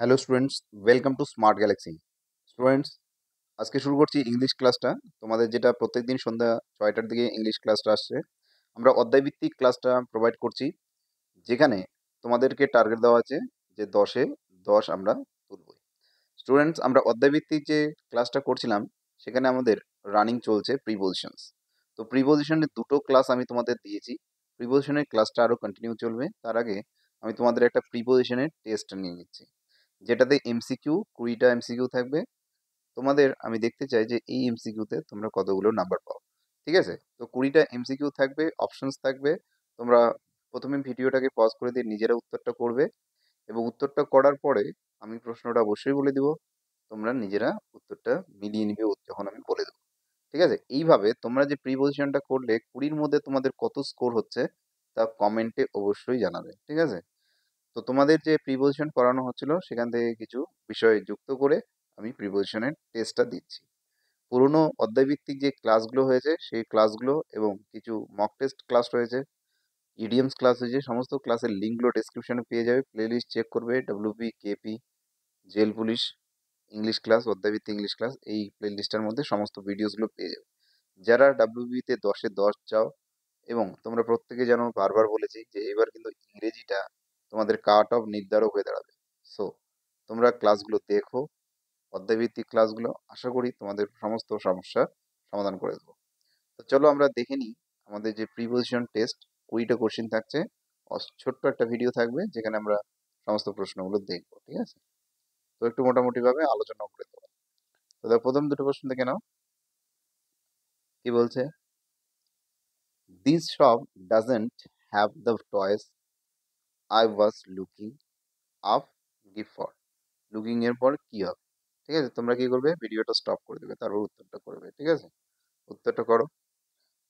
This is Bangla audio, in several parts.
Hello students, welcome to smart Galaxy. Students, আজকে শুরু করছি ইংলিশ ক্লাসটা। তোমাদের যেটা প্রত্যেকদিন সন্ধ্যা 6টার দিকে ইংলিশ ক্লাসটা আসছে। আমরা অধ্যায়ভিত্তিক ক্লাসটা প্রোভাইড করছি, যেখানে তোমাদেরকে টার্গেট দেওয়া আছে যে 10-এ 10 আমরা তুলবই। স্টুডেন্টস, আমরা অধ্যায়ভিত্তিক যে ক্লাসটা করছিলাম, সেখানে আমাদের রানিং চলছে প্রিপোজিশনস। তো প্রিপোজিশনের দুটো ক্লাস আমি তোমাদের দিয়েছি। প্রিপোজিশনের ক্লাসটা আরও কন্টিনিউ চলবে। তার আগে আমি তোমাদের একটা প্রিপোজিশনের টেস্ট নিয়ে নিচ্ছি, যেটাতে এমসিকিউ 20টা এমসিকিউ থাকবে। তোমাদের আমি দেখতে চাই যে এই এমসিকিউতে তোমরা কতগুলো নাম্বার পাও। ঠিক আছে? তো 20টা এমসিকিউ থাকবে, অপশনস থাকবে। তোমরা প্রথমে ভিডিওটাকে পজ করে দিয়ে নিজেরা উত্তরটা করবে, এবং উত্তরটা করার পরে আমি প্রশ্নটা অবশ্যই বলে দিব। তোমরা নিজেরা উত্তরটা মিলিয়ে নিবে যখন আমি বলে দেবো। ঠিক আছে? এইভাবে তোমরা যে প্রিপোজিশনটা করলে 20-র মধ্যে তোমাদের কত স্কোর হচ্ছে তা কমেন্টে অবশ্যই জানাবে। ঠিক আছে? তো তোমাদের যে প্রিপোজিশন করানো হচ্ছিল, সেখান থেকে কিছু বিষয় যুক্ত করে আমি প্রিপোজিশনের টেস্টটা দিচ্ছি। পুরনো অধ্যায়ভিত্তিক যে ক্লাসগুলো হয়েছে সেই ক্লাসগুলো এবং কিছু মক টেস্ট ক্লাস রয়েছে, ইডিএমস ক্লাস হয়েছে, সমস্ত ক্লাসের লিঙ্কগুলো ডেসক্রিপশনে পেয়ে যাবে। প্লেলিস্ট চেক করবে, WP, KP, jail police, English class, অধ্যায়ভিত্তিক ইংলিশ ক্লাস, এই প্লেলিস্টের মধ্যে সমস্ত ভিডিওসগুলো পেয়ে যাবে। যারা ডাব্লিউবিতে 10-এ 10 চাও, এবং তোমরা প্রত্যেকে যেন, বারবার বলেছি যে এবার কিন্তু ইংরেজিটা তোমাদের কাট অফ নির্ধারক হয়ে দাঁড়াবে। সো তোমরা ক্লাসগুলো দেখো, অধ্যায়ভিত্তিক ক্লাসগুলো, আশা করি তোমাদের সমস্ত সমস্যার সমাধান করে দেবো। তো চলো আমরা দেখে নিই আমাদের যে প্রিপোজিশন টেস্ট। 20টা কোশ্চেন থাকছে, ছোট্ট একটা ভিডিও থাকবে যেখানে আমরা সমস্ত প্রশ্নগুলো দেখবো। ঠিক আছে? তো একটু মোটামুটি ভাবে আলোচনা করে দেবো। তো দেখো, প্রথম দুটো প্রশ্ন দেখে নাও। কি বলছে? This shop doesn't have the toys I was looking up give for. Looking এর পর কি হবে? ঠিক আছে? তোমরা কি করবে, ভিডিওটা স্টপ করে দেবে, তারপর উত্তরটা করবে। ঠিক আছে? উত্তরটা করো।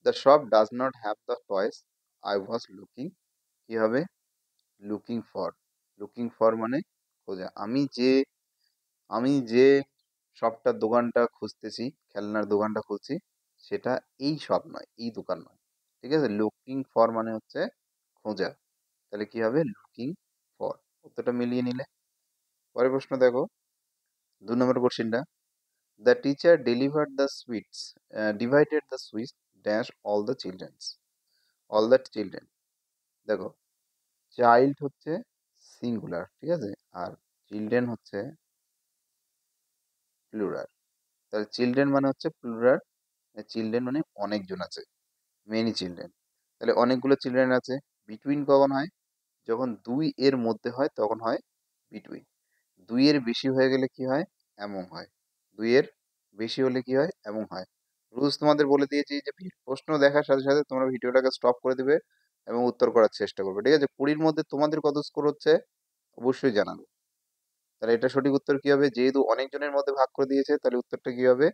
The shop does not have the toys I was looking, কি হবে? Looking for. লুকিং ফর মানে খোঁজা। আমি যে শপটার দোকানটা খুঁজতেছি, খেলনার দোকানটা খুঁজছি, সেটা এই শপ নয়, এই দোকান নয়। ঠিক আছে? লুকিং ফর মানে হচ্ছে খোঁজা। তাহলে কি হবে? Looking for. উত্তরটা মিলিয়ে নিলে। পরের প্রশ্ন দেখো, 2 নম্বর কোশ্চেনটা। The teacher delivered the sweets, divided the sweets dash all the children. দেখো, চাইল্ড হচ্ছে সিঙ্গুলার, ঠিক আছে, আর চিলড্রেন হচ্ছে প্লুরাল। তাহলে চিলড্রেন মানে হচ্ছে প্লুরাল, চিলড্রেন মানে অনেকজন আছে, মেনি চিলড্রেন। তাহলে অনেকগুলো চিলড্রেন আছে। বিটুইন কখন হয়? যখন 2 এর মধ্যে হয় তখন হয় বিটুইন। 2 এর বেশি হয়ে গেলে কি হয়? এমন হয়। 2 এর বেশি হলে কি হয়? এমন হয়। রুলস তোমাদের বলে দিয়েছি যে প্রশ্ন দেখার সাথে সাথে তোমরা ভিডিওটাকে স্টপ করে দিবে এবং উত্তর করার চেষ্টা করবে। ঠিক আছে? 20-র মধ্যে তোমাদের কত স্কোর হচ্ছে অবশ্যই জানাবে। তাহলে এটা সঠিক উত্তর কি হবে? যেহেতু অনেকজনের মধ্যে ভাগ করে দিয়েছে, তাহলে উত্তরটা কি হবে?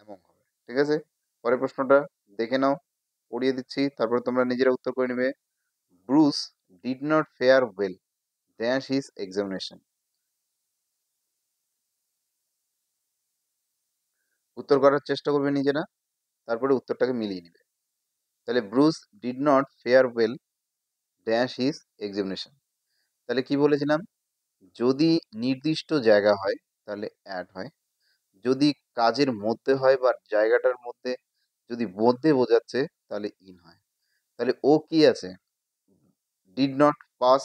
এমন হবে। ঠিক আছে? পরের প্রশ্নটা দেখে নাও, পড়িয়ে দিচ্ছি, তারপরে তোমরা নিজেরা উত্তর করে নেবে। Bruce did not fair well dash his examination. উত্তর করার চেষ্টা করবে নিজেরা, তারপরে উত্তরটাকে মিলিয়ে নিবে। তাহলে Bruce did not fair well dash his examination. তাহলে কি বলেছিলাম? যদি নির্দিষ্ট জায়গা হয় তাহলে অ্যাড হয়, যদি কাজের মধ্যে হয় বা জায়গাটার মধ্যে, যদি মধ্যে বোঝাচ্ছে তাহলে ইন হয়। তাহলে ও কি আছে? Did not pass.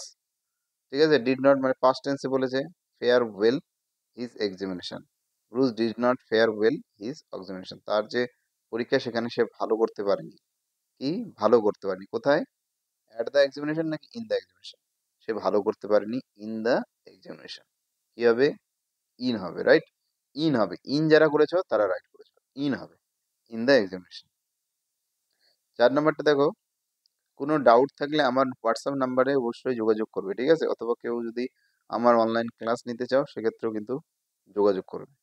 ঠিক আছে? ডিড নট মানে পাস্ট টেন্সে বলেছে fair well his examination. Bruce did not fair well his examination. তার যে পরীক্ষা, সেখানে সে ভালো করতে পারেনি। কি ভালো করতে পারেনি? কোথায়? অ্যাট দ্য এক্সামিনেশন নাকি ইন দ্য এক্সামিনেশন? সে ভালো করতে পারেনি ইন দ্য এক্সামিনেশন। কি হবে? ইন হবে। রাইট? ইন হবে। ইন যারা করেছো তারা রাইট করেছো। ইন হবে, ইন দ্য এক্সামিনেশন। 4 নম্বরটা দেখো। কোনো ডাউট থাকলে আমার হোয়াটসঅ্যাপ নাম্বারে অবশ্যই যোগাযোগ করবে। ঠিক আছে? অথবা কেউ যদি আমার অনলাইন ক্লাস নিতে চাও, সেক্ষেত্রেও কিন্তু যোগাযোগ করবে।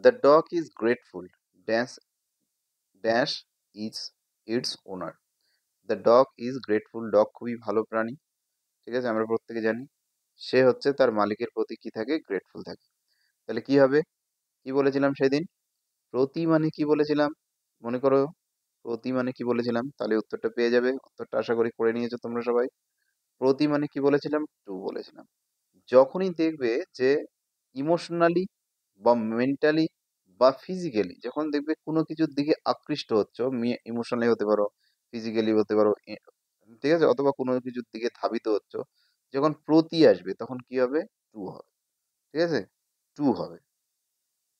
The dog is grateful dash dash is it's owner. The dog is grateful. Dog খুবই ভালো প্রাণী। ঠিক আছে? আমরা প্রত্যেকে জানি। সে হচ্ছে তার মালিকের প্রতি কি থাকে? গ্রেটফুল থাকে। তাহলে কি হবে? কি বলেছিলাম সেদিন? প্রতি মানে কি বলেছিলাম? মনে করো, প্রতি মানে কি বলেছিলাম? তাহলে উত্তরটা পেয়ে যাবে। উত্তরটা আশা করি করে নিয়েছো তোমরা সবাই। প্রতি মানে কি বলেছিলাম? টু বলেছিলাম। যখনই দেখবে যে ইমোশনালি বা মেন্টালি বা ফিজিক্যালি যখন দেখবে কোনো কিছুর দিকে আকৃষ্ট হচ্ছ, ইমোশনালি হতে পারো, ফিজিক্যালি হতে পারো, ঠিক আছে, অথবা কোনো কিছুর দিকে ধাবিত হচ্ছ, যখন প্রতি আসবে তখন কি হবে? টু হবে। ঠিক আছে, টু হবে।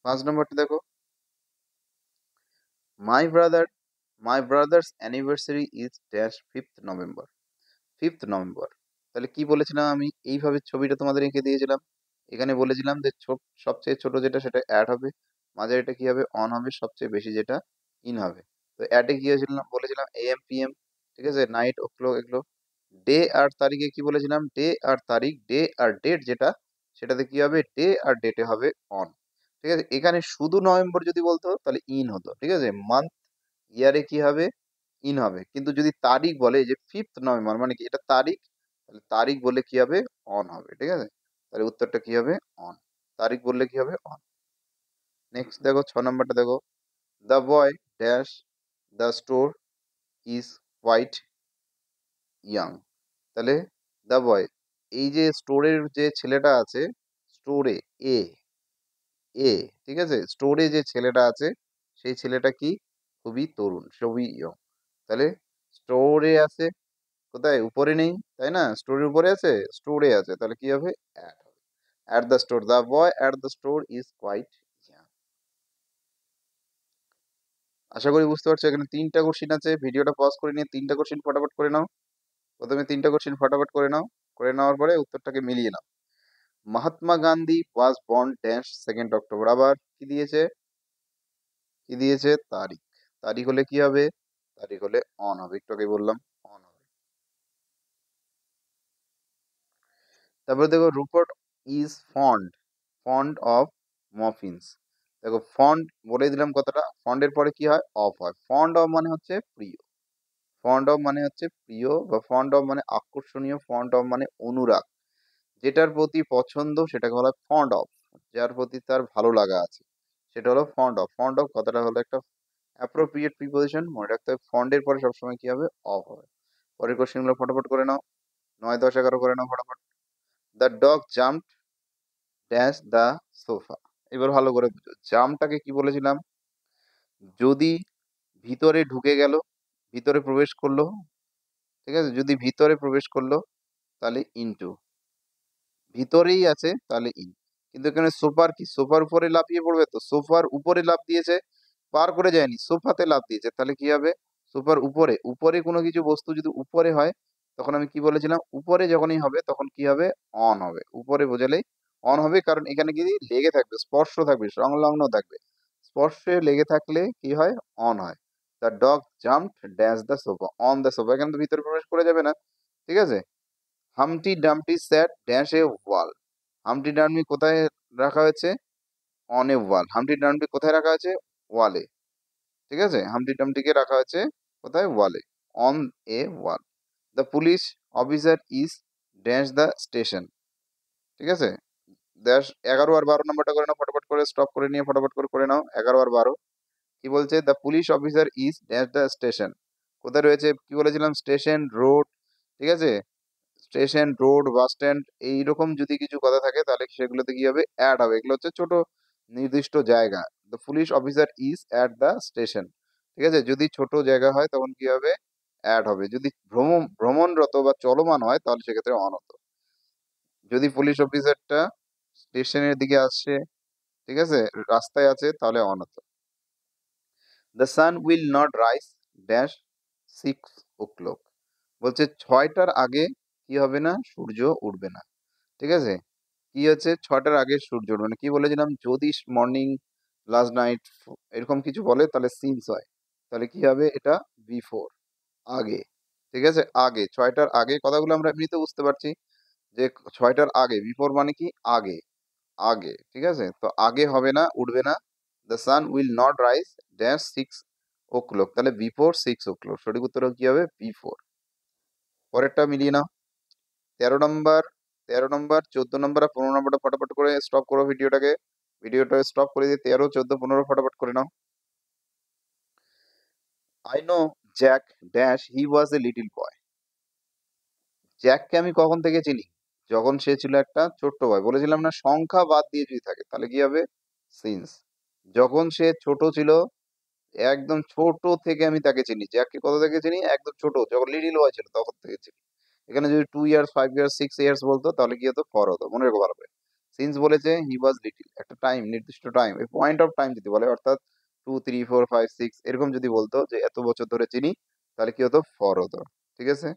5 নম্বরটা দেখো, my brother my brothers anniversary is dash 5th November. 5th November, তাহলে কি বলেছিলাম আমি? এইভাবে ছবিটা তোমাদের এঁকে দিয়েছিলাম। এখানে বলেছিলাম যে সবচেয়ে ছোট যেটা সেটা অ্যাড হবে, মাঝারিটা কি হবে? অন হবে, সবচেয়ে বেশি যেটা ইন হবে। তো অ্যাডে কি হয়েছিল? বলেছিলাম এএম পিএম, ঠিক আছে, নাইট ও ক্লক এগুলো। ডে আর তারিখে কি বলেছিলাম? ডে আর তারিখ, ডে আর ডেট যেটা, সেটাতে কি হবে? ডে আর ডেটে হবে অন। ঠিক আছে, এখানে শুধু নভেম্বর যদি বলতো তাহলে ইন হতো। ঠিক আছে, মান্থ ইয়ারে কি হবে? ইন হবে। কিন্তু যদি তারিখ বলে, এই যে 5th নভেম্বর মানে কি? এটা তারিখ, তাহলে তারিখ বললে কি হবে? অন হবে। ঠিক আছে, তাহলে উত্তরটা কি হবে? অন। তারিখ বললে কি হবে? অন। নেক্সট দেখো, 6 নম্বরটা দেখো, the boy dash the store is quite young. তাহলে দ্য বয়, এই যে স্টোরের যে ছেলেটা আছে, স্টোরে এ এ ঠিক আছে, স্টোরে যে ছেলেটা আছে সেই ছেলেটা কি? খুবই তরুণ, খুবই ইয়ং। তাহলে স্টোরে আছে কোথায়? উপরে নেই, তাই না? স্টোরের উপরে আছে, স্টোরে আছে, তাহলে কি হবে? অ্যাট হবে। At the store, the boy at the store is quite young. আশা করি বুঝতে পারছো। এখানে 3টা কোশ্চিন আছে, ভিডিওটা পজ করে নিয়ে 3টা কোশ্চিন ফটাফট করে নাও। প্রথমে 3টা কোশ্চিন ফটাফট করে নাও, করে নেওয়ার পরে উত্তরটাকে মিলিয়ে নাও। Mahatma Gandhi was born dash 2nd October. আবার কি দিয়েছে? কি দিয়েছে? তারিখ। তারিখ হলে কি হবে? তারিখ হলে অন হবে, একটু আগে বললাম অন হবে। তারপরে দেখো, রুপার্ট ইজ ফন্ড অফ মফিনস। দেখো, ফন্ড বলে দিলাম কথাটা, ফন্ডের পরে কি হয়? অফ হয়। ফন্ড অফ মানে হচ্ছে প্রিয়, ফন্ড অফ মানে হচ্ছে প্রিয়, বা ফন্ড অফ মানে আকর্ষণীয়, ফন্ড অফ মানে অনুরাগ, যেটার প্রতি পছন্দ সেটাকে বলা হয় ফন্ড অফ, যার প্রতি তার ভালো লাগা আছে সেটা হলো ফন্ড অফ। ফন্ড অফ কথাটা হলো একটা অ্যাপ্রোপ্রিয়েট প্রিপোজিশন, মনে রাখতে হবে ফন্ডের পরে সবসময় কি হবে? অফ হবে। পরের কোশ্চেনগুলো ফটাফট করে নাও, 9, 10, 11 করে নাও ফটাফট। The dog jump dash the sofa. এবার ভালো করে বুঝো, জাম্পটাকে কি বলেছিলাম? যদি ভিতরে ঢুকে গেল, ভিতরে প্রবেশ করলো, ঠিক আছে, যদি ভিতরে প্রবেশ করলো তাহলে ইনটু, ভিতরেই আছে তাহলে ইন। কিন্তু এখানে সোফার কি? সোফার উপরে লাফিয়ে পড়বে, তো সোফার উপরে লাফ দিয়েছে, পার করে যায়নি, সোফাতে লাফ দিয়েছে, তাহলে কি হবে? সোফার উপরে, উপরে কোনো কিছু বস্তু যদি উপরে হয়, তখন আমি কি বলেছিলাম? উপরে যখনই হবে তখন কি হবে? অন হবে। উপরে বোঝালেই অন হবে, কারণ এখানে কি লেগে থাকবে, স্পর্শ থাকবে, সংলগ্ন থাকবে। স্পর্শে লেগে থাকলে কি হয়? অন হয়। The dog jump dash the sofa on the sofa, এখানে তো ভিতরে প্রবেশ করে যাবে না। ঠিক আছে, হামটি ডামটি স্যাট ড্যাশ এ ওয়াল। হামটি ডামটি কোথায় রাখা হয়েছে? অন এ ওয়াল। হামটি ডামটি কোথায় রাখা হয়েছে? ওয়ালে। ঠিক আছে, হামটি ডামটিকে রাখা হয়েছে কোথায়? ওয়ালে, on a wall. The police officer is dash the station. ঠিক আছে, ড্যাশ 11 আর 12 নম্বরটা করে নাও ফটাফট করে, স্টপ করে নিয়ে ফটাফট করে করে নাও 11 আর 12। কি বলছে? The police officer is dash the station, কোথায় রয়েছে? কি বলেছিলাম? স্টেশন, রোড, ঠিক আছে, স্টেশন, রোড, বাস স্ট্যান্ড, এইরকম যদি কিছু কথা থাকে তাহলে সেগুলোতে কি হবে? অ্যাড হবে। এগুলো হচ্ছে ছোট নির্দিষ্ট জায়গা। The police officer is at the station, ঠিক আছে, যদি ছোট জায়গা হয় তখন কি হবে? অ্যাড হবে। যদি ভ্রমণরত বা চলমান হয় তাহলে সেক্ষেত্রে অন হতো। যদি পুলিশ অফিসারটা স্টেশনের দিকে আসছে, ঠিক আছে, রাস্তায় আছে, তাহলে অন হতো। The sun will not rise dash 6 o'clock। বলছে 6টার আগে কি হবে না? সূর্য উঠবে না। ঠিক আছে, কি হচ্ছে? 6টার আগে সূর্য উঠবে না, কি বলেছিলাম? যদি মর্নিং, লাস্ট নাইট, এরকম কিছু বলে তাহলে সিন্স হয়, তাহলে কি হবে? এটা বিফোর, আগে। ঠিক আছে, আগে, 6টার আগে, কথাগুলো আমরা এমনিতে বুঝতে পারছি যে 6টার আগে, বিফোর মানে কি? আগে, আগে। ঠিক আছে, তো আগে হবে না, উঠবে না। The sun will not rise dash 6 o'clock, তাহলে বিফোর 6 o'clock, সঠিক উত্তর কি হবে? বিফোর। পরেরটা মিলিয়ে নাও, 13 নম্বর, 13 নম্বর, 14 নম্বর আর 15 নম্বরটা ফটাফট করে স্টপ করো ভিডিওটাকে, ভিডিওটা স্টপ করে দিয়ে 13, 14, 15 ফটাফট করে নাও। I know Jack dash he was a little boy. জ্যাককে আমি কখন থেকে চিনি? যখন সে ছিল একটা ছোট্ট বয়, বলেছিলাম না সংখ্যা বাদ দিয়ে যদি থাকে তাহলে কি হবে, সিন্স। যখন সে ছোট ছিল, একদম ছোট থেকে আমি তাকে চিনি, যাকে কত থেকে চিনি, একদম ছোট যখন লিটিল বয় ছিল তখন থেকে চিনি। এখানে যদি 2 ইয়ার্স, 5 ইয়ার্স, 6 ইয়ার্স বলতো তাহলে কি হতো, ফর হতো। মনে রেখো ভালো করে। সিন্স বলেছে হি ওয়াজ লিটিল, একটা টাইম, নির্দিষ্ট টাইম, পয়েন্ট অফ টাইম যদি বলে, অর্থাৎ 2, 3, 4, 5, 6 এরকম যদি বলতো যে এত বছর ধরে চিনি, তাহলে কি হতো, ফর হতো। ঠিক আছে।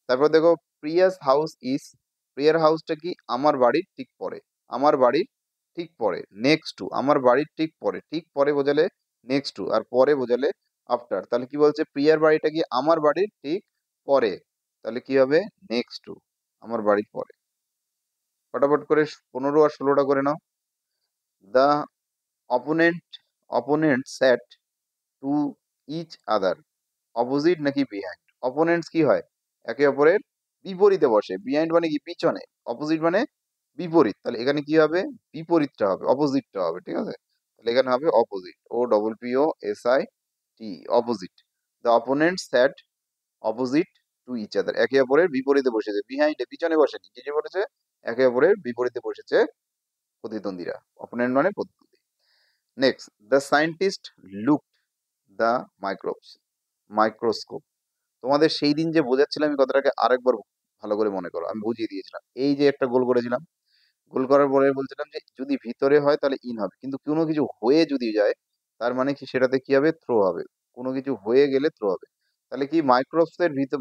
তারপর দেখো, প্রিয়াস হাউস ইজ, প্রিয়ার হাউসটা কি, আমার বাড়ির ঠিক পরে, আমার বাড়ির ঠিক পরে, নেক্সট টু, আমার বাড়ির ঠিক পরে, ঠিক পরে বোঝালে নেক্সট টু, আর পরে বোঝালে আফটার। তাহলে কি বলছে, প্রিয়ার বাড়িটা কি আমার বাড়ির ঠিক পরে, তাহলে কি হবে, নেক্সট টু, আমার বাড়ির পরে। ফটাফট করে 15 আর 16টা করে নাও। The opponent, opponent sat to each other, opposite নাকি বিহাইন্ড। অপোনেন্টস কি হয়, একে অপরের বিপরীতে বসে, বিহাইন্ড মানে কি, পিছনে, অপোজিট মানে বিপরীত, তাহলে এখানে কি হবে, বিপরীতটা হবে, অপোজিটটা হবে। ঠিক আছে, তাহলে এখানে হবে opposite, OPPOSIT, opposite. The opponent sat opposite to each other, একে অপরের বিপরীতে বসেছে, বিহাইন্ডে পিছনে বসেনি, কি যে বলেছে, একে অপরের বিপরীতে বসেছে প্রতিদ্বন্দ্বীরা, অপোনেন্ট মানে প্রতিদ্বন্দ্বী। Next, the scientist looked the microbes, microscope. তোমাদের সেই দিন যে বোঝাচ্ছিলাম আমি কথাটাকে আরেকবার ভালো করে মনে করো, আমি বুঝিয়ে দিয়েছিলাম। এই যে একটা গোল করেছিলাম, গোল করার পরে বলছিলাম যে যদি ভিতরে হয় তাহলে ইন হবে, কিন্তু কোনো কিছু হয়ে যদি যায় তার মানে কি, সেটাতে কি হবে, থ্রো হবে। কোনো কিছু হয়ে গেলে থ্রো হবে। তাহলে কি, মাইক্রোবসের ভিতর,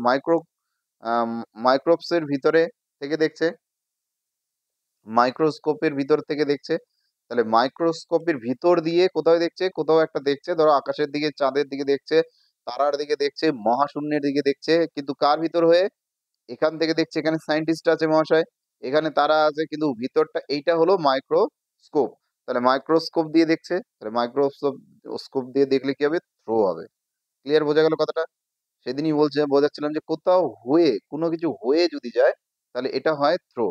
মাইক্রোবসের ভিতরে থেকে দেখছে, মাইক্রোস্কোপের ভিতর থেকে দেখছে, তাহলে মাইক্রোস্কোপের ভিতর দিয়ে কোথাও দেখছে, কোথাও একটা দেখছে, ধরো আকাশের দিকে, চাঁদের দিকে দেখছে, তারার দিকে দেখছে, মহাশূন্যের দিকে দেখছে, কিন্তু কার ভিতর হয়ে, এখান থেকে দেখছে, এখানে সায়েন্টিস্ট আছে মহাশয়, এখানে তারা আছে, কিন্তু ভিতরটা, এইটা হলো মাইক্রোস্কোপ। তাহলে মাইক্রোস্কোপ দিয়ে দেখছে, তাহলে মাইক্রোস্কোপ, স্কোপ দিয়ে দেখলে কি হবে, থ্রো হবে। ক্লিয়ার, বোঝা গেল কথাটা। সেদিনই বোঝাচ্ছিলাম যে কোথাও হয়ে, কোনো কিছু হয়ে যদি যায় তাহলে এটা হয় থ্রো।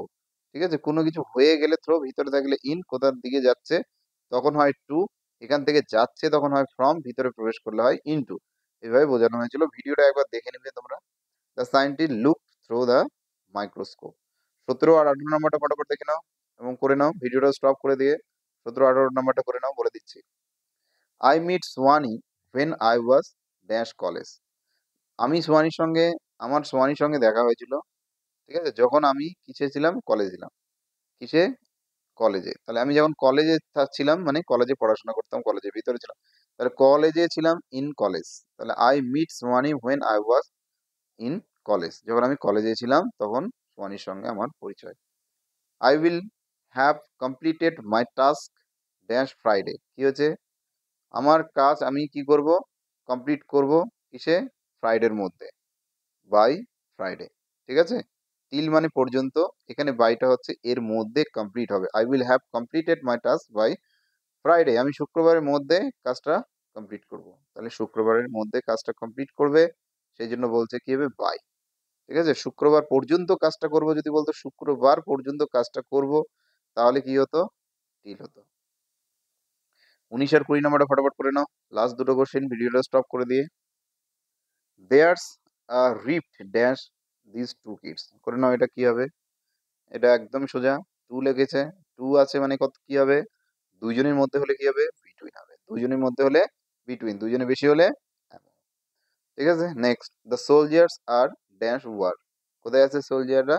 ঠিক আছে, কোনো কিছু হয়ে গেলে থ্রো, ভিতরে থাকলে ইন, কোথার দিকে যাচ্ছে তখন হয় টু, এখান থেকে যাচ্ছে তখন হয় ফ্রম, ভিতরে প্রবেশ করলে হয় ইনটু। এভাবে বোঝানো হয়েছিল, ভিডিওটা একবার দেখে নিবে তোমরা। The scientist look through the microscope. 17 আর 18 নম্বরটা ফটাফট দেখে নাও এবং করে নাও, ভিডিওটা স্টপ করে দিয়ে 17, 18 নম্বরটা করে নাও, বলে দিচ্ছি। I meet Swani when I was dash college. আমি সোয়ানির সঙ্গে, আমার সোয়ানির সঙ্গে দেখা হয়েছিল, ঠিক আছে, যখন আমি কিসে ছিলাম, কলেজে ছিলাম। কিসে, কলেজে। তাহলে আমি যখন কলেজে ছিলাম মানে কলেজে পড়াশোনা করতাম, কলেজের ভিতরে ছিলাম, তাহলে কলেজে ছিলাম, ইন কলেজ। তাহলে I meet Soyani when I was in college, যখন আমি কলেজে ছিলাম তখন সোয়ানির সঙ্গে আমার পরিচয়। I will have completed my task dash Friday. কি হচ্ছে, আমার কাজ আমি কি করব, কমপ্লিট করব, কিসে, ফ্রাইডের মধ্যে, বাই ফ্রাইডে। ঠিক আছে, টিল মানে পর্যন্ত, এখানে বাইটা হচ্ছে এর মধ্যে কমপ্লিট হবে। I will have completed my task by Friday, আমি শুক্রবারের মধ্যে কাজটা কমপ্লিট করব। তাহলে শুক্রবারের মধ্যে কাজটা কমপ্লিট করবে, সেই জন্য বলছে কি হবে, বাই। ঠিক আছে, শুক্রবার পর্যন্ত কাজটা করব যদি বলতো শুক্রবার পর্যন্ত কাজটা করব, তাহলে কি হতো, টিল হতো। 19 আর 20 নম্বরটা ফটাফট করে নাও, লাস্ট দুটো কোশ্চেন, ভিডিওটা স্টপ করে দিয়ে। There's rift dash this two kids, করে নাও, এটা কি হবে, এটা একদম সোজা। টু লেগেছে, টু আছে মানে কত, কি হবে, দুইজনের মধ্যে হলে কি হবে, বিটুইন হবে, দুইজনের মধ্যে হলে বিটুইন, দুইজনে বেশি হলে among। ঠিক আছে, next, the soldiers are dash war. কোথায় আছে সোলজাররা,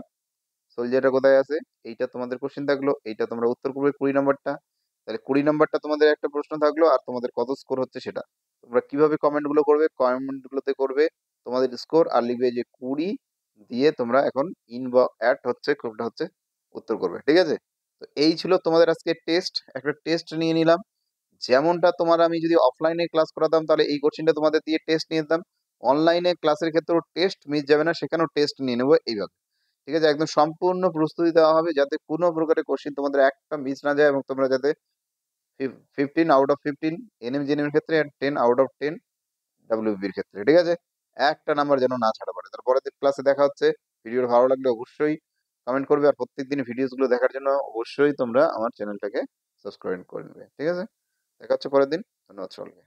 সোলজাররা কোথায় আছে, এইটা তোমাদের কোশ্চেন থাকলো, এইটা তোমরা উত্তর করবে 20 নম্বরটা। তাহলে 20 নম্বরটা তোমাদের একটা প্রশ্ন থাকলো, আর তোমাদের কত স্কোর হচ্ছে সেটা তোমরা কিভাবে কমেন্ট গুলো করবে, কমেন্ট গুলোতে করবে তোমাদের স্কোর, আর লিখবে যে 20 দিয়ে তোমরা এখন ইন বা অ্যাট হচ্ছে কোনটা হচ্ছে উত্তর করবে। ঠিক আছে, তো এই ছিল তোমাদের আজকে টেস্ট, একটা টেস্ট নিয়ে নিলাম। যেমনটা তোমার আমি যদি অফলাইনে ক্লাস করাতাম তাহলে এই কোশ্চেনটা তোমাদের দিয়ে টেস্ট নিয়ে নিতাম, অনলাইনে ক্লাসের ক্ষেত্রেও টেস্ট মিস যাবে না, সেখানেও টেস্ট নিয়ে নেবো এইভাবে। ঠিক আছে, একদম সম্পূর্ণ প্রস্তুতি দেওয়া হবে যাতে কোনো প্রকারের কোশ্চেন তোমাদের একটা মিস না যায়, এবং তোমরা যাতে 15 আউট অফ 15 এনএম জেএনএম এর ক্ষেত্রে, আর 10 আউট অফ 10 ডাব্লিউবির ক্ষেত্রে। ঠিক আছে, একটা নাম্বার যেন না ছাড়া পড়ে। তারপরে ক্লাসে দেখা হচ্ছে। ভিডিওটা ভালো লাগলে অবশ্যই কমেন্ট করবে, আর প্রত্যেকদিন ভিডিওস গুলো দেখার জন্য অবশ্যই তোমরা আমার চ্যানেলটাকে সাবস্ক্রাইব করে নেবে। ঠিক আছে, দেখা হচ্ছে পরের দিন। ধন্যবাদ সকলকে।